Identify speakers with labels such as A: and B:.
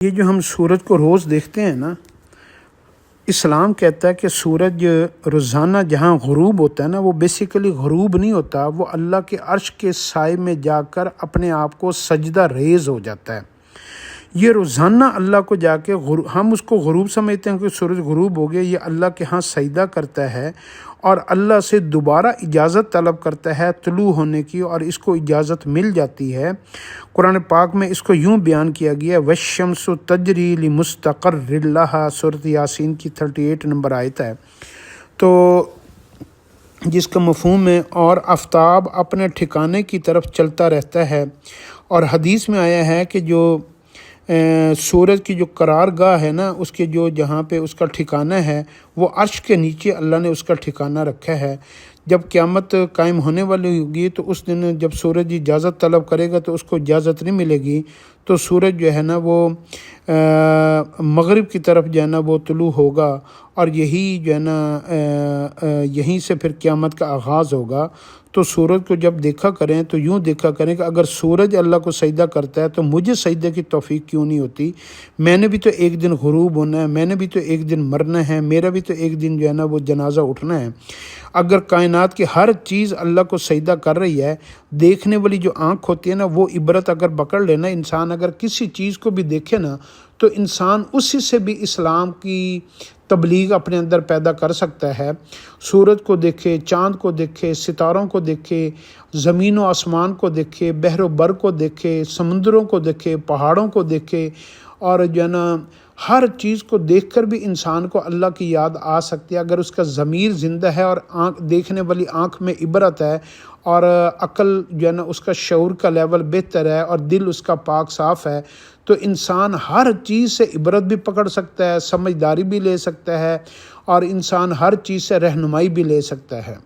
A: یہ جو ہم سورج کو روز دیکھتے ہیں نا، اسلام کہتا ہے کہ سورج روزانہ جہاں غروب ہوتا ہے نا، وہ بیسیکلی غروب نہیں ہوتا، وہ اللہ کے عرش کے سائے میں جا کر اپنے آپ کو سجدہ ریز ہو جاتا ہے۔ یہ روزانہ اللہ کو جا کے ہم اس کو غروب سمجھتے ہیں کہ سورج غروب ہو گیا، یہ اللہ کے ہاں سجدہ کرتا ہے اور اللہ سے دوبارہ اجازت طلب کرتا ہے طلوع ہونے کی، اور اس کو اجازت مل جاتی ہے۔ قرآن پاک میں اس کو یوں بیان کیا گیا ہے، وَالشَّمْسُ تَجْرِي لِمُسْتَقَرٍّ لَهَا، سورۃ یاسین کی 38 نمبر آیت ہے، تو جس کا مفہوم ہے اور آفتاب اپنے ٹھکانے کی طرف چلتا رہتا ہے۔ اور حدیث میں آیا ہے کہ جو سورج کی جو قرار گاہ ہے نا، اس کے جو جہاں پہ اس کا ٹھکانہ ہے، وہ عرش کے نیچے اللہ نے اس کا ٹھکانہ رکھا ہے۔ جب قیامت قائم ہونے والی ہوگی تو اس دن جب سورج اجازت طلب کرے گا تو اس کو اجازت نہیں ملے گی، تو سورج جو ہے نا وہ مغرب کی طرف جو ہے نا وہ طلوع ہوگا، اور یہی جو ہے نا یہیں سے پھر قیامت کا آغاز ہوگا۔ تو سورج کو جب دیکھا کریں تو یوں دیکھا کریں کہ اگر سورج اللہ کو سجدہ کرتا ہے تو مجھے سجدے کی توفیق کیوں نہیں ہوتی؟ میں نے بھی تو ایک دن غروب ہونا ہے، میں نے بھی تو ایک دن مرنا ہے، میرا بھی تو ایک دن جو ہے نا وہ جنازہ اٹھنا ہے۔ اگر کائنات کی ہر چیز اللہ کو سجدہ کر رہی ہے، دیکھنے والی جو آنکھ ہوتی ہے نا، وہ عبرت اگر پکڑ لینا، انسان اگر کسی چیز کو بھی دیکھے نا، تو انسان اسی سے بھی اسلام کی تبلیغ اپنے اندر پیدا کر سکتا ہے۔ سورج کو دیکھے، چاند کو دیکھے، ستاروں کو دیکھے، زمین و آسمان کو دیکھے، بحر و بر کو دیکھے، سمندروں کو دیکھے، پہاڑوں کو دیکھے، اور جو ہے نا ہر چیز کو دیکھ کر بھی انسان کو اللہ کی یاد آ سکتی ہے، اگر اس کا ضمیر زندہ ہے اور دیکھنے والی آنکھ میں عبرت ہے، اور عقل جو ہے نا اس کا شعور کا لیول بہتر ہے، اور دل اس کا پاک صاف ہے، تو انسان ہر چیز سے عبرت بھی پکڑ سکتا ہے، سمجھداری بھی لے سکتا ہے، اور انسان ہر چیز سے رہنمائی بھی لے سکتا ہے۔